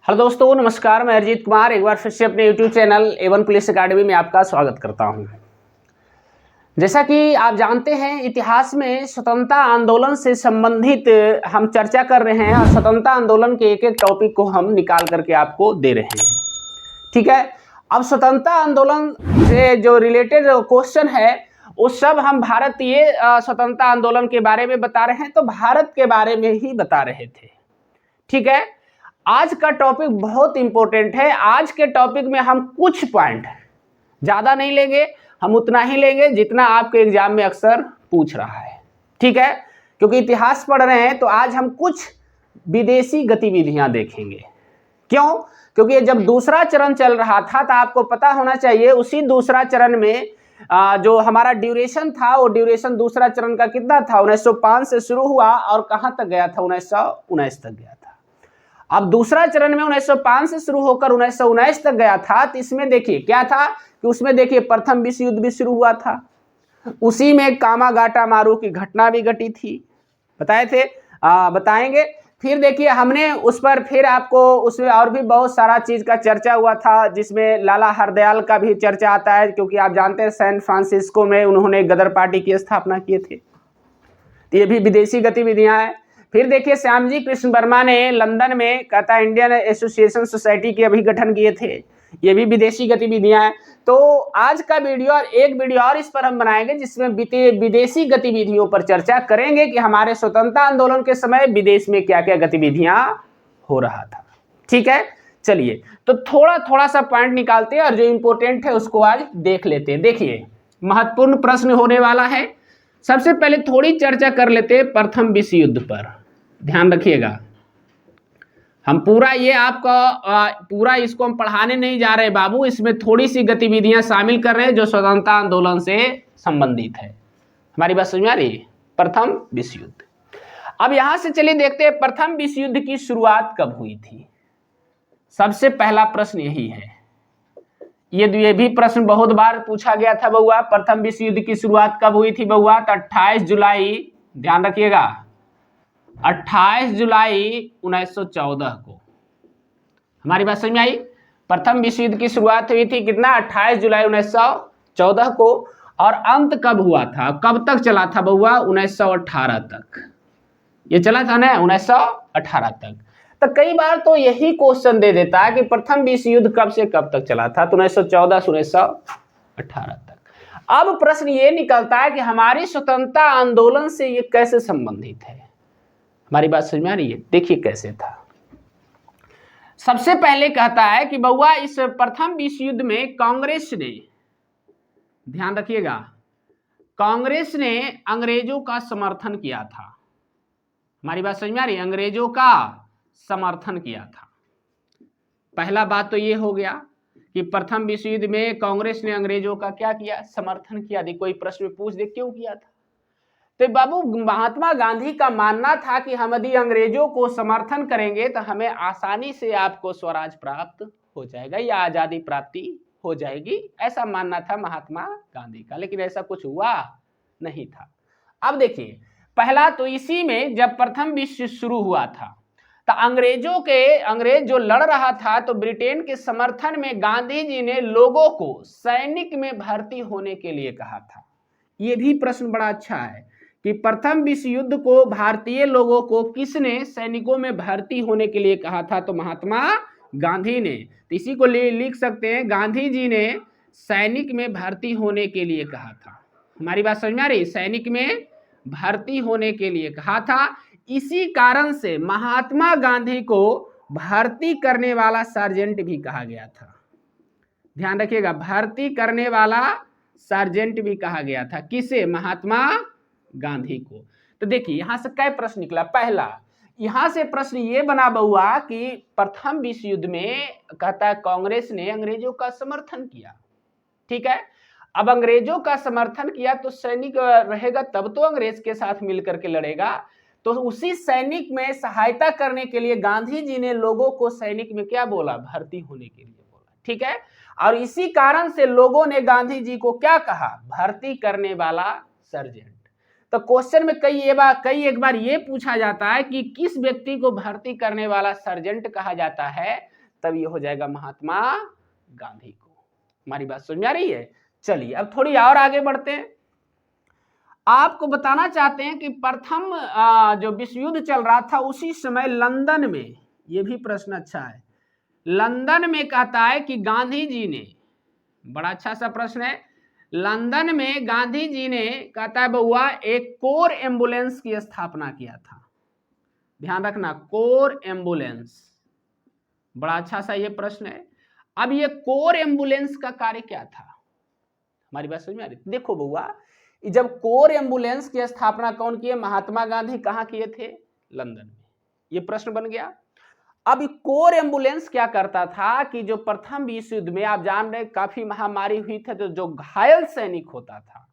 Hello दोस्तों, नमस्कार। मैं अरिजीत कुमार एक बार फिर से अपने YouTube channel A1 police academy में आपका स्वागत करता हूं। जैसा कि आप जानते हैं, इतिहास में स्वतंत्रता आंदोलन से संबंधित हम चर्चा कर रहे हैं और स्वतंत्रता आंदोलन के एक एक टॉपिक को हम निकाल करके आपको दे रहे हैं। ठीक है। अब स्वतंत्रता आंदोलन से जो रिलेटेड क्वेश्चन है वो सब हम भारतीय स्वतंत्रता आंदोलन के बारे में बता रहे हैं, तो भारत के बारे में ही बता रहे थे। ठीक है। आज का टॉपिक बहुत इंपॉर्टेंट है। आज के टॉपिक में हम कुछ पॉइंट ज़्यादा नहीं लेंगे, हम उतना ही लेंगे जितना आपके एग्जाम में अक्सर पूछ रहा है। ठीक है। क्योंकि इतिहास पढ़ रहे हैं तो आज हम कुछ विदेशी गतिविधियां देखेंगे। क्यों? क्योंकि जब दूसरा चरण चल रहा था तो आपको पता होना चाहिए उसी दूसरा चरण में जो हमारा ड्यूरेशन था वो ड्यूरेशन दूसरा चरण का कितना था, 1905 से शुरू हुआ और कहाँ तक गया था, 1919 तक गया था। अब दूसरा चरण में 1905 से शुरू होकर 1919 तक गया था। तो इसमें देखिए क्या था कि उसमें देखिए प्रथम विश्व युद्ध भी शुरू हुआ था, उसी में कामागाटा मारू की घटना भी घटी थी, बताए थे, बताएंगे। फिर देखिए हमने उस पर फिर आपको उसमें और भी बहुत सारा चीज का चर्चा हुआ था, जिसमें लाला हरदयाल का भी चर्चा आता है, क्योंकि आप जानते हैं सैन फ्रांसिस्को में उन्होंने गदर पार्टी की स्थापना किए थे। तो ये भी विदेशी गतिविधियां हैं। फिर देखिए श्यामजी कृष्ण वर्मा ने लंदन में कहता इंडियन एसोसिएशन सोसाइटी के अभी गठन किए थे, ये भी विदेशी गतिविधियां हैं। तो आज का वीडियो और एक वीडियो और इस पर हम बनाएंगे जिसमें विदेशी गतिविधियों पर चर्चा करेंगे कि हमारे स्वतंत्रता आंदोलन के समय विदेश में क्या क्या गतिविधियां हो रहा था। ठीक है। चलिए तो थोड़ा थोड़ा सा पॉइंट निकालते हैं और जो इंपॉर्टेंट है उसको आज देख लेते हैं। देखिए महत्वपूर्ण प्रश्न होने वाला है। सबसे पहले थोड़ी चर्चा कर लेते हैं प्रथम विश्व युद्ध पर। ध्यान रखिएगा, हम पूरा ये आपको पूरा इसको हम पढ़ाने नहीं जा रहे बाबू, इसमें थोड़ी सी गतिविधियां शामिल कर रहे हैं जो स्वतंत्रता आंदोलन से संबंधित है। हमारी बात समझ में आ रही है? प्रथम विश्व युद्ध। अब यहां से चलिए देखते हैं प्रथम विश्व युद्ध की शुरुआत कब हुई थी। सबसे पहला प्रश्न यही है। ये भी प्रश्न बहुत बार पूछा गया था बउआ, प्रथम विश्व युद्ध की शुरुआत कब हुई थी बउआ? तो 28 जुलाई, ध्यान रखिएगा, 28 जुलाई 1914 को। हमारी बात समझ में आई? प्रथम विश्व युद्ध की शुरुआत हुई थी कितना? 28 जुलाई 1914 को। और अंत कब हुआ था, कब तक चला था बउआ? 1918 तक। ये चला था ना 1918 तक। तो कई बार तो यही क्वेश्चन दे देता है कि प्रथम विश्व युद्ध कब से कब तक चला था, तो 1914 से 1918 तक। अब प्रश्न ये निकलता है कि हमारी स्वतंत्रता आंदोलन से ये कैसे संबंधित है। हमारी बात समझ में आ रही है? देखिए कैसे था। सबसे पहले कहता है कि बउआ इस प्रथम विश्व युद्ध में कांग्रेस ने, ध्यान रखिएगा, कांग्रेस ने अंग्रेजों का समर्थन किया था। हमारी बात समझ में आ रही है? अंग्रेजों का समर्थन किया था। पहला बात तो ये हो गया कि प्रथम विश्व युद्ध में कांग्रेस ने अंग्रेजों का क्या किया? समर्थन किया। देखो कोई प्रश्न में पूछ दे क्यों किया था, तो बाबू महात्मा गांधी का मानना था कि हम यदि अंग्रेजों को समर्थन करेंगे तो हमें आसानी से आपको स्वराज प्राप्त हो जाएगा या आजादी प्राप्ति हो जाएगी, ऐसा मानना था महात्मा गांधी का। लेकिन ऐसा कुछ हुआ नहीं था। अब देखिए पहला तो इसी में जब प्रथम विश्व शुरू हुआ था तो अंग्रेज जो लड़ रहा था तो ब्रिटेन के समर्थन में गांधी जी ने लोगों को सैनिक में भर्ती होने के लिए कहा था। यह भी प्रश्न बड़ा अच्छा है कि प्रथम विश्व युद्ध को भारतीय लोगों को किसने सैनिकों में भर्ती होने के लिए कहा था? तो महात्मा गांधी ने। तो इसी को लिख सकते हैं, गांधी जी ने सैनिक में भर्ती होने के लिए कहा था। हमारी बात समझ में आ रही? सैनिक में भर्ती होने के लिए कहा था। इसी कारण से महात्मा गांधी को भर्ती करने वाला सार्जेंट भी कहा गया था। ध्यान रखिएगा, भर्ती करने वाला सार्जेंट भी कहा गया था। किसे? महात्मा गांधी को। तो देखिए यहां से क्या प्रश्न निकला? पहला यहां से प्रश्न ये बना बउआ कि प्रथम विश्व युद्ध में कहता है कांग्रेस ने अंग्रेजों का समर्थन किया। ठीक है। अब अंग्रेजों का समर्थन किया तो सैनिक रहेगा तब तो अंग्रेज के साथ मिलकर के लड़ेगा। तो उसी सैनिक में सहायता करने के लिए गांधी जी ने लोगों को सैनिक में क्या बोला? भर्ती होने के लिए बोला। ठीक है। और इसी कारण से लोगों ने गांधी जी को क्या कहा? भर्ती करने वाला सर्जेंट। तो क्वेश्चन में कई एक बार ये पूछा जाता है कि किस व्यक्ति को भर्ती करने वाला सर्जेंट कहा जाता है? तब ये हो जाएगा महात्मा गांधी को। हमारी बात समझ में आ रही है? चलिए अब थोड़ी और आगे बढ़ते हैं। आपको बताना चाहते हैं कि प्रथम जो विश्व युद्ध चल रहा था उसी समय लंदन में, ये भी प्रश्न अच्छा है, लंदन में कहता है कि गांधी जी ने, बड़ा अच्छा सा प्रश्न है, लंदन में गांधी जी ने कहता है बउआ एक कोर एम्बुलेंस की स्थापना किया था। ध्यान रखना, कोर एम्बुलेंस, बड़ा अच्छा सा ये प्रश्न है। अब ये कोर एम्बुलेंस का कार्य क्या था? हमारी बात समझ में आ रही? देखो बउआ, जब कोर एम्बुलेंस की स्थापना कौन किए? महात्मा गांधी। कहां किए थे? लंदन में। ये प्रश्न बन गया। अब कोर एम्बुलेंस क्या करता था कि जो प्रथम विश्व युद्ध में आप जान रहे काफी महामारी हुई थी, तो जो घायल सैनिक होता था,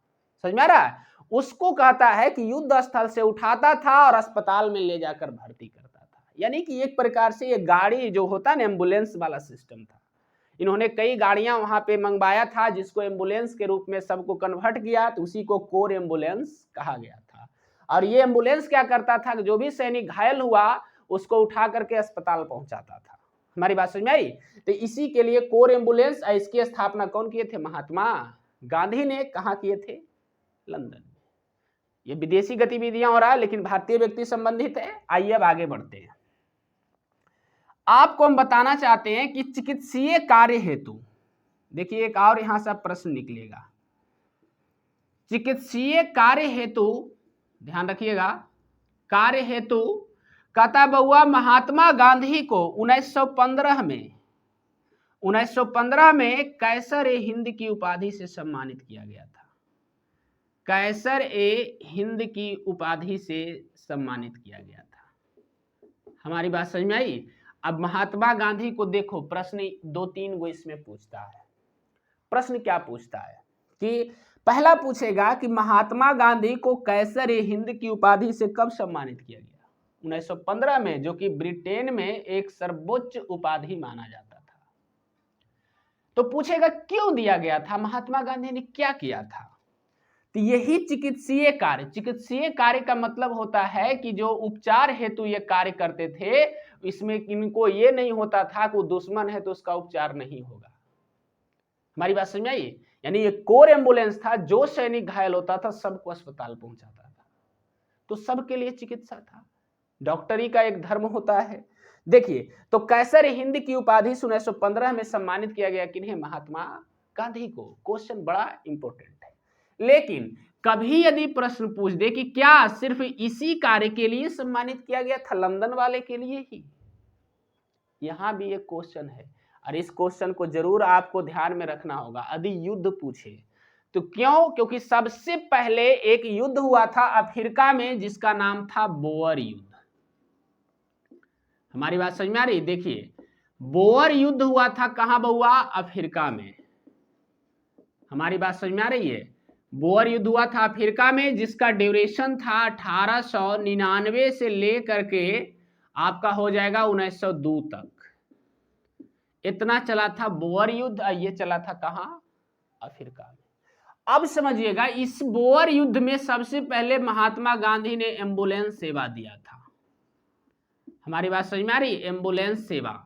समझ में आ रहा है, उसको कहता है कि युद्ध स्थल से उठाता था और अस्पताल में ले जाकर भर्ती करता था। यानी कि एक प्रकार से ये गाड़ी जो होता है ना, एम्बुलेंस वाला सिस्टम था। इन्होंने कई गाड़ियां वहां पे मंगवाया था जिसको एम्बुलेंस के रूप में सबको कन्वर्ट किया, तो उसी को कोर एम्बुलेंस कहा गया था। और ये एम्बुलेंस क्या करता था कि जो भी सैनिक घायल हुआ उसको उठा करके अस्पताल पहुंचाता था। हमारी बात समझ में आई? तो इसी के लिए कोर एम्बुलेंस, इसकी स्थापना कौन किए थे? महात्मा गांधी ने। कहां किए थे? लंदन में। ये विदेशी गतिविधियां हो रहा है लेकिन भारतीय व्यक्ति संबंधित है। आइए अब आगे बढ़ते हैं। आपको हम बताना चाहते हैं कि चिकित्सीय कार्य हेतु, देखिए एक और यहां से प्रश्न निकलेगा, चिकित्सीय कार्य हेतु, ध्यान रखिएगा, कार्य हेतु कहता बउआ महात्मा गांधी को 1915 में कैसर ए हिंद की उपाधि से सम्मानित किया गया था। कैसर ए हिंद की उपाधि से सम्मानित किया गया था। हमारी बात समझ में आई? अब महात्मा गांधी को देखो, प्रश्न 2-3 गो इसमें पूछता है। प्रश्न क्या पूछता है कि पहला पूछेगा कि महात्मा गांधी को कैसर ए हिंद की उपाधि से कब सम्मानित किया गया? 1915 में, जो कि ब्रिटेन में एक सर्वोच्च उपाधि माना जाता था। तो पूछेगा क्यों दिया गया था, महात्मा गांधी ने क्या किया था? तो यही चिकित्सीय कार्य, चिकित्सीय कार्य का मतलब होता है कि जो उपचार हेतु ये कार्य करते थे, इसमें इनको ये नहीं होता था कि वो दुश्मन है तो उसका उपचार नहीं होगा। हमारी बात समझ आई? यानी ये कोर एम्बुलेंस था, जो सैनिक घायल होता था सबको अस्पताल पहुंचाता था, तो सबके लिए चिकित्सा था। डॉक्टरी का एक धर्म होता है। देखिए, तो कैसर हिंद की उपाधि 1915 में सम्मानित किया गया किन्हें? महात्मा गांधी को। क्वेश्चन बड़ा इंपॉर्टेंट है। लेकिन कभी यदि प्रश्न पूछ दे कि क्या सिर्फ इसी कार्य के लिए सम्मानित किया गया था, लंदन वाले के लिए ही, यहां भी एक क्वेश्चन है और इस क्वेश्चन को जरूर आपको ध्यान में रखना होगा। यदि युद्ध पूछे तो क्यों? क्योंकि सबसे पहले एक युद्ध हुआ था अफ्रीका में जिसका नाम था बोअर युद्ध। हमारी बात समझ में आ रही? देखिए, बोअर युद्ध हुआ था कहां बउआ? अफ्रीका में। हमारी बात समझ में आ रही है? बोअर युद्ध हुआ था अफ्रीका में, जिसका ड्यूरेशन था 1899 से लेकर के आपका हो जाएगा 1902 तक। इतना चला था बोअर युद्ध। ये चला था कहां? अफ्रीका में। अब समझिएगा, इस बोअर युद्ध में सबसे पहले महात्मा गांधी ने एम्बुलेंस सेवा दिया था। हमारी बात समझ में आ रही? एम्बुलेंस सेवा,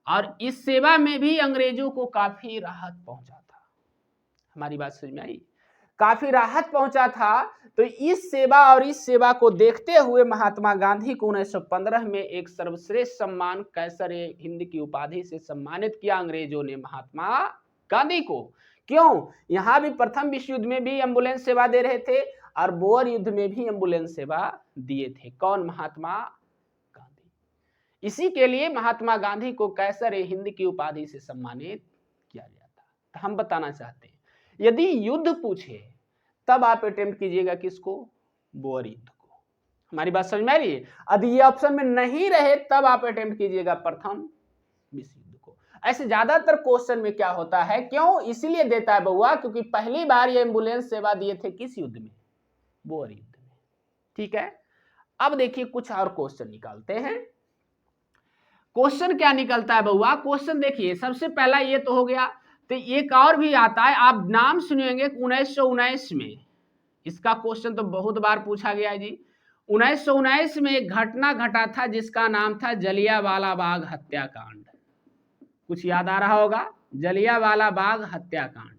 और इस सेवा में भी अंग्रेजों को काफी राहत पहुंचा था। हमारी बात समझ में आई? काफी राहत पहुंचा था। तो इस सेवा और इस सेवा को देखते हुए महात्मा गांधी को 1915 में एक सर्वश्रेष्ठ सम्मान कैसर ए हिंद की उपाधि से सम्मानित किया अंग्रेजों ने महात्मा गांधी को। क्यों? यहां भी प्रथम विश्व युद्ध में भी एम्बुलेंस सेवा दे रहे थे और बोअर युद्ध में भी एम्बुलेंस सेवा दिए थे। कौन? महात्मा गांधी। इसी के लिए महात्मा गांधी को कैसर ए हिंद की उपाधि से सम्मानित किया गया था। तो हम बताना चाहते हैं, यदि युद्ध पूछे तब आप अटेम्प्ट कीजिएगा किसको? बोअर युद्ध को। हमारी बात समझ में आ रही है? यदि ये ऑप्शन में नहीं रहे तब आप अटेम्प्ट कीजिएगा प्रथम विश्व युद्ध को। ऐसे ज्यादातर क्वेश्चन में क्या होता है, क्यों इसलिए देता है बउआ, क्योंकि पहली बार ये एम्बुलेंस सेवा दिए थे किस युद्ध में? बोअर युद्ध में। ठीक है, अब देखिए कुछ और क्वेश्चन निकालते हैं। क्वेश्चन क्या निकलता है बउआ? क्वेश्चन देखिए, सबसे पहला ये तो हो गया, तो एक और भी आता है, आप नाम सुनेंगे 1919 में। इसका क्वेश्चन तो बहुत बार पूछा गया है जी। 1919 में एक घटना घटा था जिसका नाम था जलियांवाला बाग हत्याकांड। कुछ याद आ रहा होगा, जलियांवाला बाग हत्याकांड।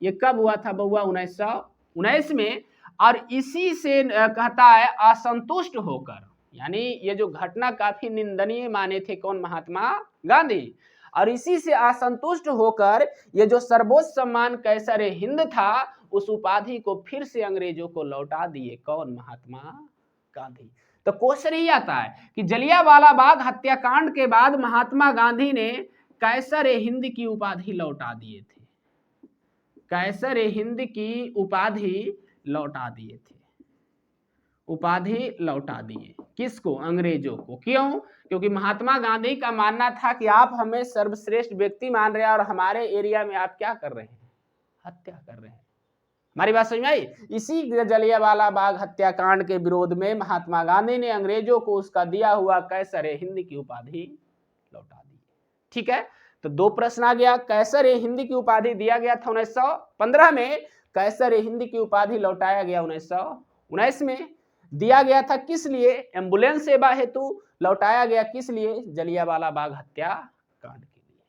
ये कब हुआ था बउआ? 1919 में। और इसी से कहता है असंतुष्ट होकर, यानी ये जो घटना काफी निंदनीय माने थे कौन? महात्मा गांधी। और इसी से असंतुष्ट होकर ये जो सर्वोच्च सम्मान कैसर हिंद था, उस उपाधि को फिर से अंग्रेजों को लौटा दिए कौन? महात्मा गांधी। तो क्वेश्चन ही आता है कि जलियांवाला बाग हत्याकांड के बाद महात्मा गांधी ने कैसर हिंद की उपाधि लौटा दिए थे, कैसर हिंद की उपाधि लौटा दिए थे, उपाधि लौटा दिए किसको? अंग्रेजों को। क्यों? क्योंकि महात्मा गांधी का मानना था कि आप हमें सर्वश्रेष्ठ व्यक्ति मान रहे हैं और हमारे एरिया में आप क्या कर रहे हैं? हत्या कर रहे हैं। हमारी बात समझ में आई? इसी जलियांवाला बाग हत्याकांड के विरोध में महात्मा गांधी ने अंग्रेजों को उसका दिया हुआ कैसर हिंद की उपाधि लौटा दी। ठीक है, तो दो प्रश्न आ गया। कैसर हिंद की उपाधि दिया गया था 1915 में, कैसर हिंद की उपाधि लौटाया गया 1919 में। दिया गया था किस लिए? एम्बुलेंस सेवा हेतु। लौटाया गया किस लिए? जलियांवाला बाग हत्याकांड के लिए।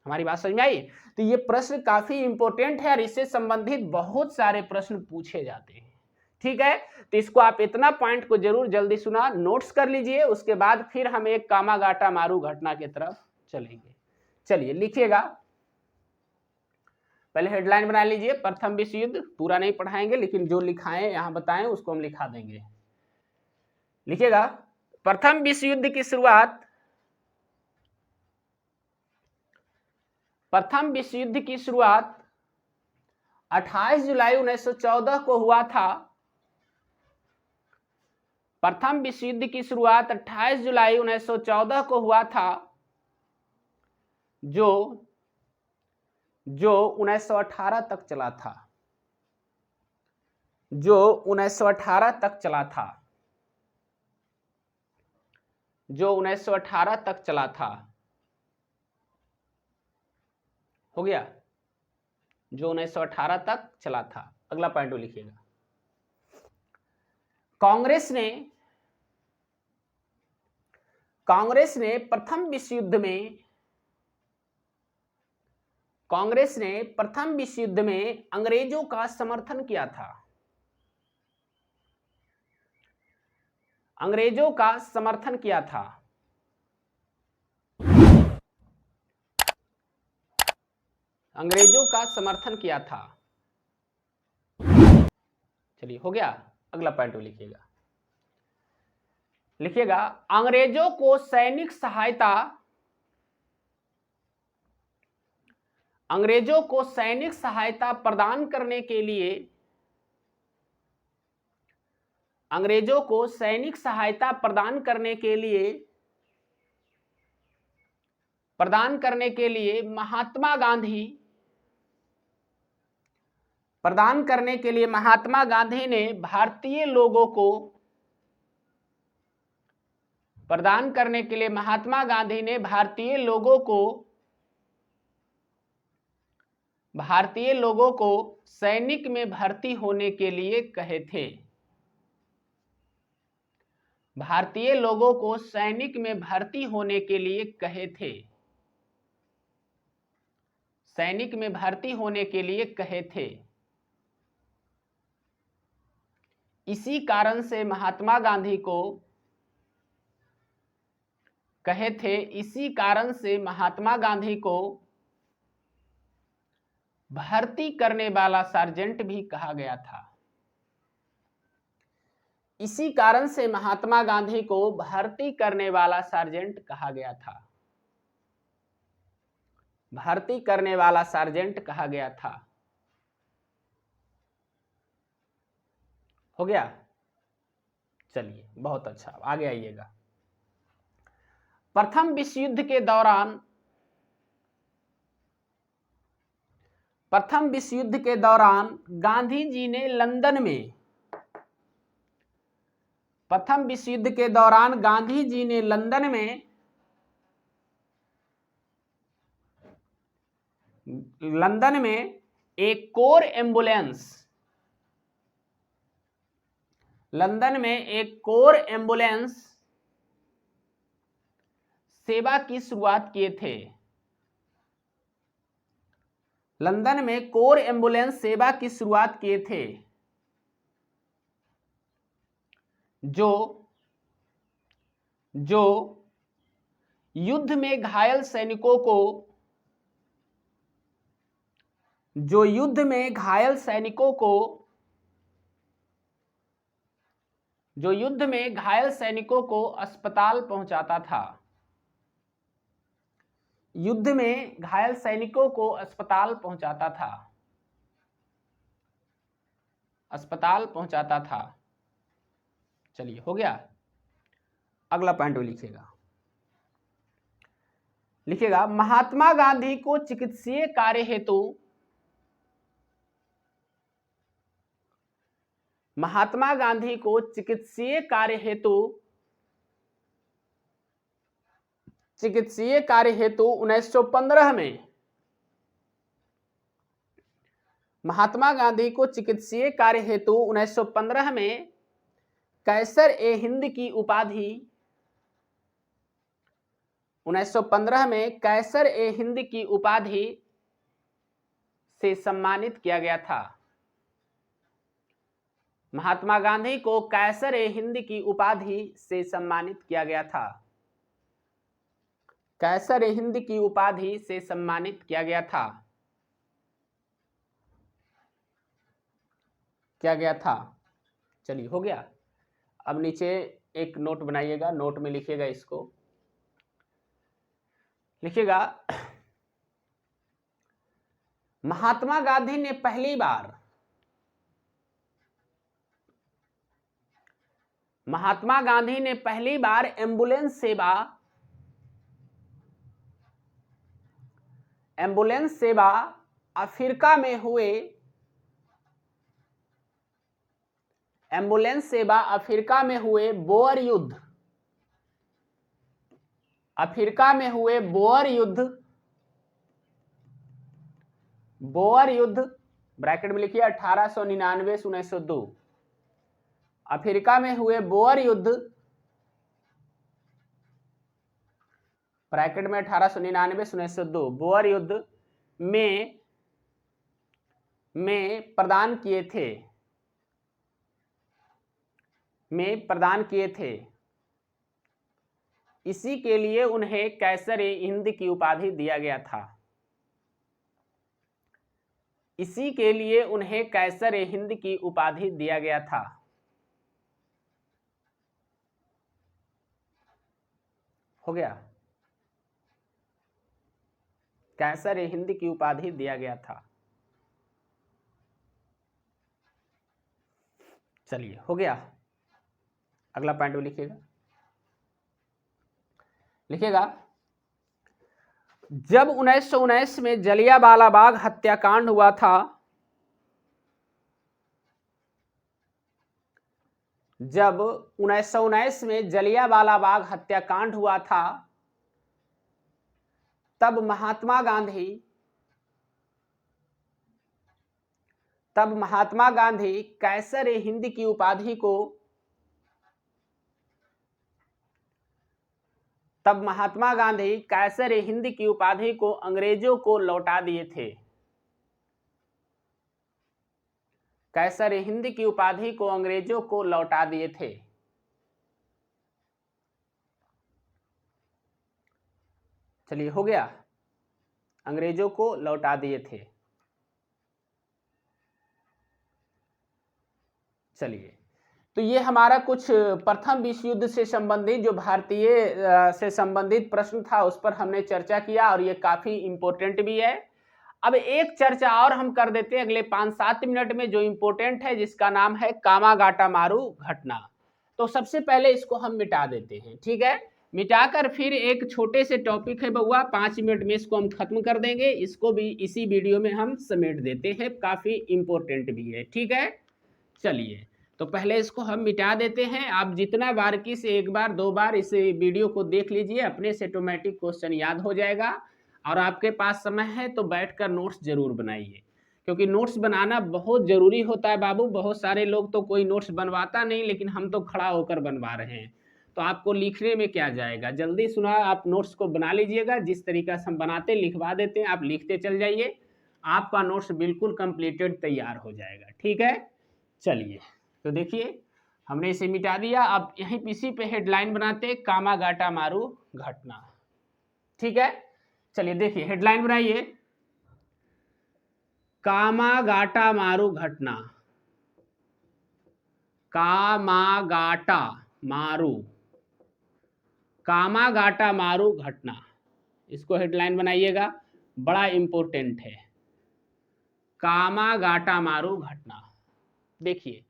हमारी बात समझ में आई? तो ये प्रश्न काफी इंपॉर्टेंट है और इससे संबंधित बहुत सारे प्रश्न पूछे जाते हैं। ठीक है, तो इसको आप इतना पॉइंट को जरूर जल्दी सुना, नोट्स कर लीजिए। उसके बाद फिर हम एक कामागाटा मारू घटना की तरफ चलेंगे। चलिए लिखिएगा, पहले हेडलाइन बना लीजिए। प्रथम विश्व युद्ध पूरा नहीं पढ़ाएंगे, लेकिन जो लिखाएं यहां बताएं उसको हम लिखा देंगे। लिखिएगा, प्रथम विश्व युद्ध की शुरुआत, प्रथम विश्व युद्ध की शुरुआत 28 जुलाई 1914 को हुआ था। प्रथम विश्व युद्ध की शुरुआत 28 जुलाई 1914 को हुआ था, जो 1918 तक चला था, जो 1918 तक चला था, जो 1918 तक चला था। हो गया, जो 1918 तक चला था। अगला पॉइंट लिखिएगा, कांग्रेस ने प्रथम विश्व युद्ध में, कांग्रेस ने प्रथम विश्व युद्ध में अंग्रेजों का समर्थन किया था, अंग्रेजों का समर्थन किया था। अंग्रेजों का समर्थन किया था। चलिए हो गया। अगला पॉइंट लिखिएगा, लिखिएगा अंग्रेजों को सैनिक सहायता, अंग्रेजों को सैनिक सहायता प्रदान करने के लिए, अंग्रेजों को सैनिक सहायता प्रदान करने के लिए महात्मा गांधी, प्रदान करने के लिए महात्मा गांधी ने भारतीय लोगों को, प्रदान करने के लिए महात्मा गांधी ने भारतीय लोगों को सैनिक में भर्ती होने के लिए कहे थे, भारतीय लोगों को सैनिक में भर्ती होने के लिए कहे थे, सैनिक में भर्ती होने के लिए कहे थे। इसी कारण से महात्मा गांधी को कहे थे, इसी कारण से महात्मा गांधी को भर्ती करने वाला सार्जेंट भी कहा गया था। इसी कारण से महात्मा गांधी को भर्ती करने वाला सार्जेंट कहा गया था, भर्ती करने वाला सार्जेंट कहा गया था। हो गया? चलिए बहुत अच्छा, आगे आइएगा। प्रथम विश्व युद्ध के दौरान, प्रथम विश्व युद्ध के दौरान गांधी जी ने लंदन में, प्रथम विश्व युद्ध के दौरान गांधी जी ने लंदन में, लंदन में एक कोर एम्बुलेंस, लंदन में एक कोर एम्बुलेंस सेवा की शुरुआत किए थे, लंदन में कोर एम्बुलेंस सेवा की शुरुआत किए थे जो युद्ध में घायल सैनिकों को अस्पताल पहुंचाता था। युद्ध में घायल सैनिकों को अस्पताल पहुंचाता था। चलिए, हो गया। अगला पॉइंट लिखिएगा महात्मा गांधी को चिकित्सीय कार्य हेतु 1915 में महात्मा गांधी को चिकित्सीय कार्य हेतु 1915 में कैसर ए हिंद की उपाधि 1915 में कैसर ए हिंद की उपाधि से सम्मानित किया गया था। महात्मा गांधी को कैसर ए हिंद की उपाधि से सम्मानित किया गया था। कैसर ए हिंद की उपाधि से सम्मानित किया गया था। चलिए, हो गया। अब नीचे एक नोट बनाइएगा, नोट में लिखिएगा, इसको लिखिएगा महात्मा गांधी ने पहली बार एम्बुलेंस सेवा अफ्रीका में हुए बोअर युद्ध ब्रैकेट में लिखिए 1899 से 1902। अफ्रीका में हुए बोअर युद्ध ब्रैकेट में 1899 से 1902 बोअर युद्ध में प्रदान किए थे। इसी के लिए उन्हें कैसर ए हिंद की उपाधि दिया गया था। हो गया। कैसर ए हिंद की उपाधि दिया गया था। चलिए, हो गया। अगला पॉइंट लिखिएगा जब 1919 में जलियांवाला बाग हत्याकांड हुआ था, तब महात्मा गांधी कैसर ए हिंद की उपाधि को अंग्रेजों को लौटा दिए थे। कैसर ए हिंद की उपाधि को अंग्रेजों को लौटा दिए थे। चलिए, हो गया। अंग्रेजों को लौटा दिए थे। चलिए, तो ये हमारा कुछ प्रथम विश्व युद्ध से संबंधित जो भारतीय से संबंधित प्रश्न था उस पर हमने चर्चा किया और ये काफी इंपॉर्टेंट भी है। अब एक चर्चा और हम कर देते हैं अगले 5-7 मिनट में जो इंपॉर्टेंट है, जिसका नाम है कामागाटामारू घटना। तो सबसे पहले इसको हम मिटा देते हैं, ठीक है। मिटाकर फिर एक छोटे से टॉपिक है बउआ, 5 मिनट में इसको हम खत्म कर देंगे। इसको भी इसी वीडियो में हम समेट देते हैं, काफी इंपॉर्टेंट भी है, ठीक है। चलिए, तो पहले इसको हम मिटा देते हैं। आप जितना बारीकी से 1 बार 2 बार इस वीडियो को देख लीजिए, अपने से ऑटोमेटिक क्वेश्चन याद हो जाएगा। और आपके पास समय है तो बैठकर नोट्स जरूर बनाइए, क्योंकि नोट्स बनाना बहुत ज़रूरी होता है बाबू। बहुत सारे लोग तो कोई नोट्स बनवाता नहीं, लेकिन हम तो खड़ा होकर बनवा रहे हैं, तो आपको लिखने में क्या जाएगा। जल्दी सुना, आप नोट्स को बना लीजिएगा। जिस तरीका से हम बनाते लिखवा देते हैं, आप लिखते चल जाइए। आपका नोट्स बिल्कुल कंप्लीटेड तैयार हो जाएगा। ठीक है, चलिए तो देखिए हमने इसे मिटा दिया। अब यहीं इसी पे हेडलाइन बनाते, कामागाटा मारू घटना। ठीक है, चलिए देखिए हेडलाइन बनाइए, कामागाटा मारू घटना, कामागाटा मारू, कामागाटा मारू घटना, इसको हेडलाइन बनाइएगा, बड़ा इंपॉर्टेंट है, कामागाटा मारू घटना। देखिए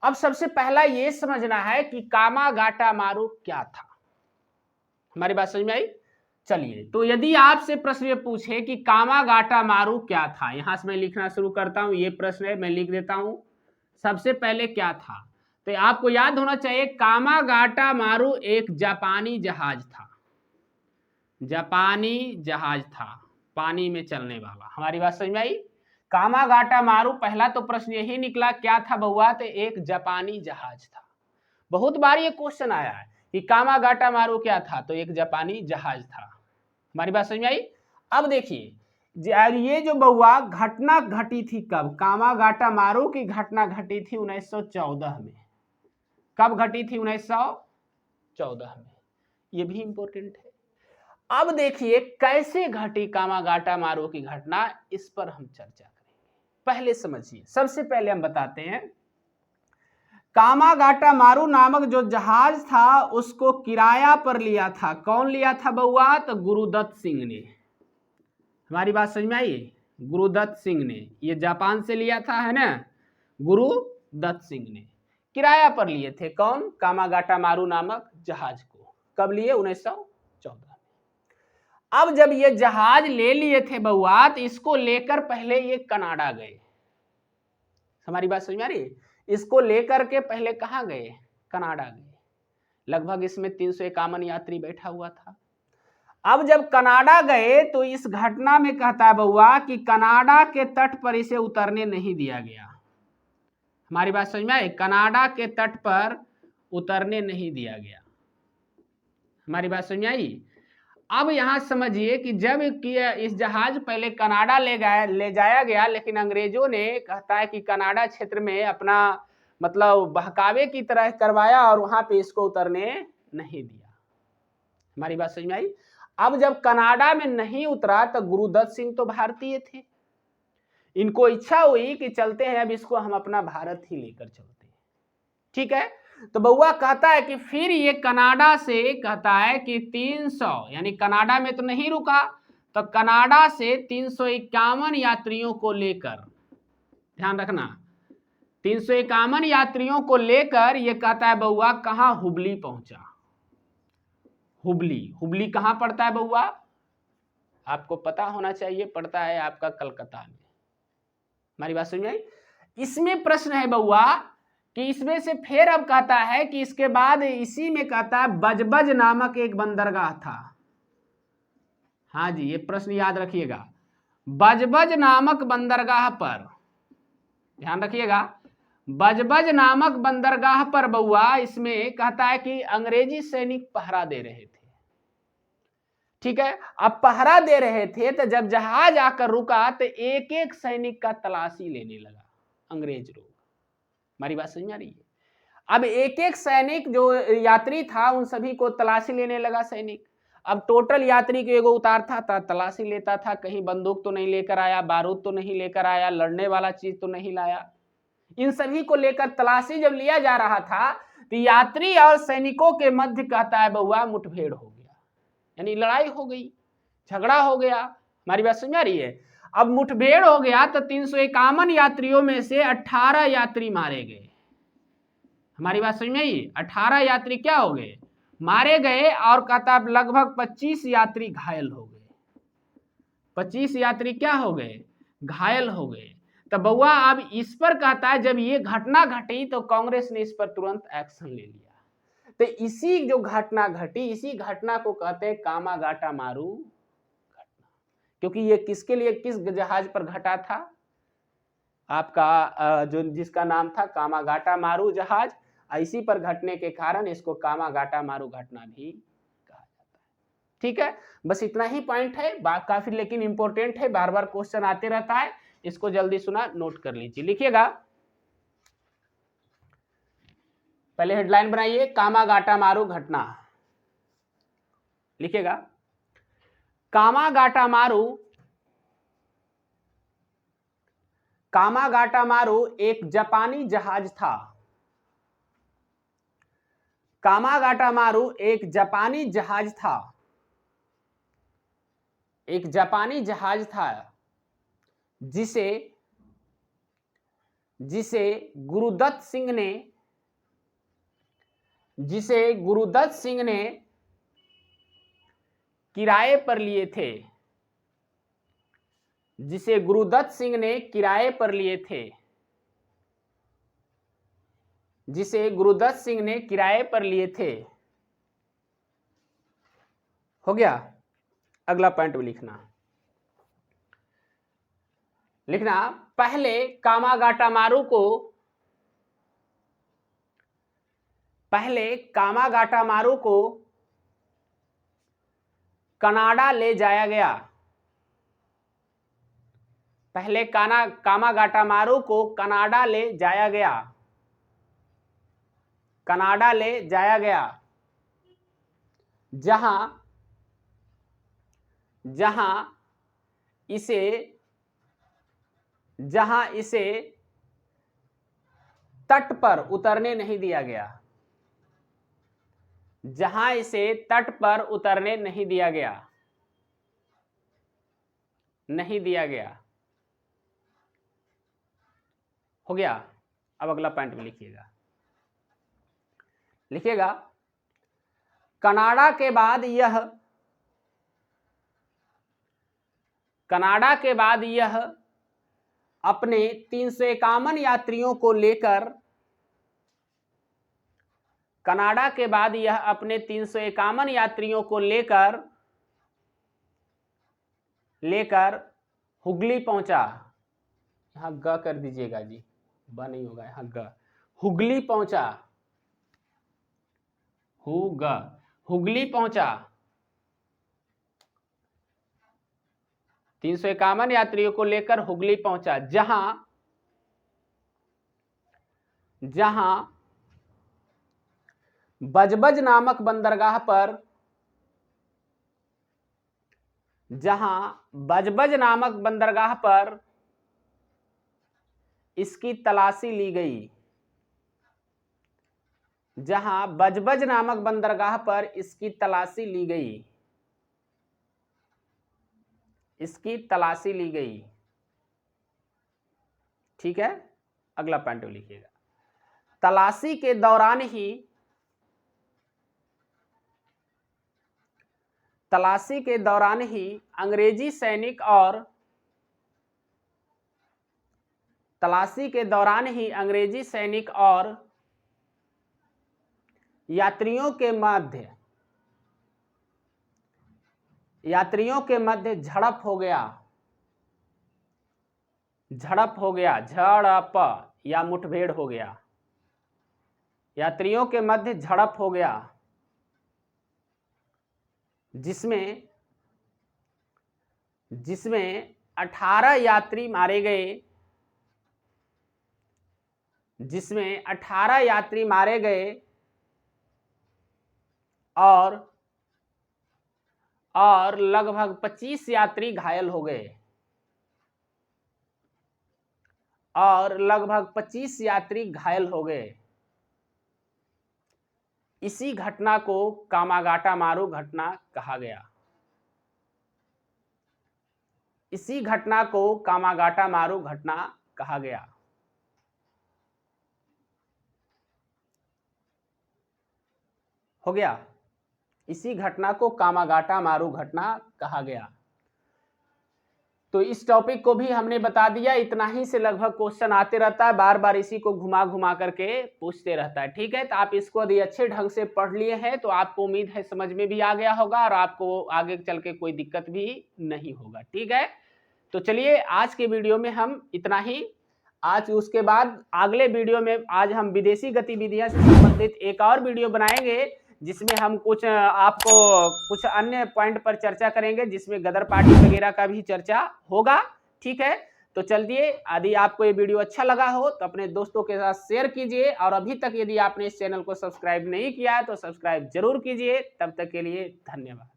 अब सबसे पहला ये समझना है कि कामागाटा मारू क्या था। हमारी बात समझ में आई? चलिए तो यदि आपसे प्रश्न ये पूछे कि कामागाटा मारू क्या था, यहां से मैं लिखना शुरू करता हूं, ये प्रश्न है, मैं लिख देता हूं सबसे पहले क्या था। तो आपको याद होना चाहिए कामागाटा मारू एक जापानी जहाज था, जापानी जहाज था, पानी में चलने वाला। हमारी बात समझ में आई? कामागाटा मारू पहला तो प्रश्न यही निकला क्या था बउआ, तो एक जापानी जहाज था। बहुत बार ये क्वेश्चन आया है कि कामागाटा मारू क्या था, तो एक जापानी जहाज था। हमारी बात समझ में आई? अब देखिए ये जो बउआ घटना घटी थी कब, कामागाटा मारू की घटना घटी थी 1914 में। कब घटी थी? 1914 में। ये भी इंपॉर्टेंट है। अब देखिए कैसे घटी कामागाटा मारू की घटना, इस पर हम चर्चा करेंगे। पहले समझिए, सबसे पहले हम बताते हैं कामागाटा मारू नामक जो जहाज था उसको किराया पर लिया था। कौन लिया था बउआ? तो गुरुदत्त सिंह ने। हमारी बात समझ में आई? गुरुदत्त सिंह ने, ये जापान से लिया था, है ना, गुरुदत्त सिंह ने किराया पर लिए थे। कौन? कामागाटा मारू नामक जहाज को। कब लिए? 1914। अब जब ये जहाज ले लिए थे बउआ, तो इसको लेकर पहले ये कनाडा गए। हमारी बात समझ में आ रही है? इसको लेकर के पहले कहाँ गए? कनाडा गए। लगभग इसमें 351 यात्री बैठा हुआ था। अब जब कनाडा गए तो इस घटना में कहता है बउआ कि कनाडा के तट पर इसे उतरने नहीं दिया गया। हमारी बात समझ में आई? कनाडा के तट पर उतरने नहीं दिया गया। हमारी बात समझ में आई? अब यहां समझिए कि जब इस जहाज पहले कनाडा ले जाया गया, लेकिन अंग्रेजों ने कहता है कि कनाडा क्षेत्र में अपना मतलब बहकावे की तरह करवाया और वहां पे इसको उतरने नहीं दिया। हमारी बात समझ में आई? अब जब कनाडा में नहीं उतरा तो गुरुदत्त सिंह तो भारतीय थे, इनको इच्छा हुई कि चलते हैं अब इसको हम अपना भारत ही लेकर चलते हैं। ठीक है, तो बउआ कहता है कि फिर ये कनाडा से कहता है कि 300, यानी कनाडा में तो नहीं रुका, तो कनाडा से 351 यात्रियों को लेकर, ध्यान रखना, 351 यात्रियों को लेकर ये कहता है बउआ कहां? हुबली पहुंचा। हुबली, हुबली कहां पड़ता है बउआ? आपको पता होना चाहिए, पड़ता है आपका कलकत्ता में। हमारी बात समझ में आई? इसमें प्रश्न है बउआ कि इसमें से फिर अब कहता है कि इसके बाद इसी में कहता है बजबज नामक एक बंदरगाह था। हाँ जी, ये प्रश्न याद रखिएगा, बजबज नामक बंदरगाह पर, ध्यान रखिएगा, बजबज नामक बंदरगाह पर बउआ इसमें कहता है कि अंग्रेजी सैनिक पहरा दे रहे थे। ठीक है, अब पहरा दे रहे थे तो जब जहाज आकर रुका तो एक एक सैनिक का तलाशी लेने लगा अंग्रेज लोग। हमारी बात समझ में आ रही है? अब एक एक सैनिक जो यात्री था उन सभी को तलाशी लेने लगा सैनिक। अब टोटल यात्री को एगो उतारता था, तलाशी लेता था, कहीं बंदूक तो नहीं लेकर आया, बारूद तो नहीं लेकर आया, लड़ने वाला चीज तो नहीं लाया। इन सभी को लेकर तलाशी जब लिया जा रहा था तो यात्री और सैनिकों के मध्य कहता है बउआ मुठभेड़ हो गया, यानी लड़ाई हो गई, झगड़ा हो गया। हमारी बात समझ आ रही है? अब मुठभेड़ हो गया तो 351 यात्रियों में से 18 यात्री मारे गए। हमारी बात समझ में आई? 18 यात्री क्या हो गए? मारे गए, और कहता लगभग 25 यात्री घायल हो गए। 25 यात्री क्या हो गए? घायल हो गए। तो बउआ अब इस पर कहता है जब ये घटना घटी तो कांग्रेस ने इस पर तुरंत एक्शन ले लिया। तो इसी जो घटना घटी, इसी घटना को कहते हैं कामागाटा मारू घटना। क्योंकि ये किसके लिए, किस जहाज पर घटा था? आपका जो जिसका नाम था कामागाटा मारू जहाज, इसी पर घटने के कारण इसको कामागाटा मारू घटना भी कहा जाता है। ठीक है, बस इतना ही पॉइंट है, काफी लेकिन इंपॉर्टेंट है, बार बार क्वेश्चन आते रहता है, इसको जल्दी सुना नोट कर लीजिए। लिखिएगा, पहले हेडलाइन बनाइए, कामागाटामारू घटना। लिखिएगा, कामागाटामारू एक जापानी जहाज था। कामागाटामारू एक जापानी जहाज था, एक जापानी जहाज था जिसे गुरुदत्त सिंह ने किराए पर लिए थे, जिसे गुरुदत्त सिंह ने किराए पर लिए थे, जिसे गुरुदत्त सिंह ने किराए पर लिए थे। हो गया, अगला पॉइंट भी लिखना पहले कामागाटामारू को कनाडा ले जाया गया। पहले कामागाटामारू को कनाडा ले जाया गया, जहां इसे तट पर उतरने नहीं दिया गया, जहां इसे तट पर उतरने नहीं दिया गया। हो गया, अब अगला पॉइंट में लिखिएगा, कनाडा के बाद यह अपने 351 यात्रियों को लेकर हुगली पहुंचा। यहां ग कर दीजिएगा जी, ब नहीं होगा, यहां ग। हुगली पहुंचा। 351 यात्रियों को लेकर हुगली पहुंचा, जहां बजबज नामक बंदरगाह पर इसकी तलाशी ली गई। जहां बजबज नामक बंदरगाह पर इसकी तलाशी ली गई। ठीक है, अगला पॉइंट लिखिएगा, तलाशी के दौरान ही अंग्रेजी सैनिक और यात्रियों के मध्य झड़प हो गया, झड़प या मुठभेड़ हो गया। यात्रियों के मध्य झड़प हो गया, जिसमें 18 यात्री मारे गए और लगभग 25 यात्री घायल हो गए। इसी घटना को कामागाटामारू घटना कहा गया। हो गया, इसी घटना को कामागाटामारू घटना कहा गया। तो इस टॉपिक को भी हमने बता दिया, इतना ही से लगभग क्वेश्चन आते रहता है, बार बार इसी को घुमा करके पूछते रहता है। ठीक है, तो आप इसको यदि अच्छे ढंग से पढ़ लिए हैं तो आपको उम्मीद है समझ में भी आ गया होगा और आपको आगे चल के कोई दिक्कत भी नहीं होगा। ठीक है, तो चलिए आज के वीडियो में हम इतना ही। आज उसके बाद अगले वीडियो में आज हम विदेशी गतिविधियां से संबंधित एक और वीडियो बनाएंगे, जिसमें हम कुछ आपको कुछ अन्य पॉइंट पर चर्चा करेंगे, जिसमें गदर पार्टी वगैरह का भी चर्चा होगा। ठीक है, तो चलिए, यदि आपको ये वीडियो अच्छा लगा हो तो अपने दोस्तों के साथ शेयर कीजिए, और अभी तक यदि आपने इस चैनल को सब्सक्राइब नहीं किया है तो सब्सक्राइब जरूर कीजिए। तब तक के लिए धन्यवाद।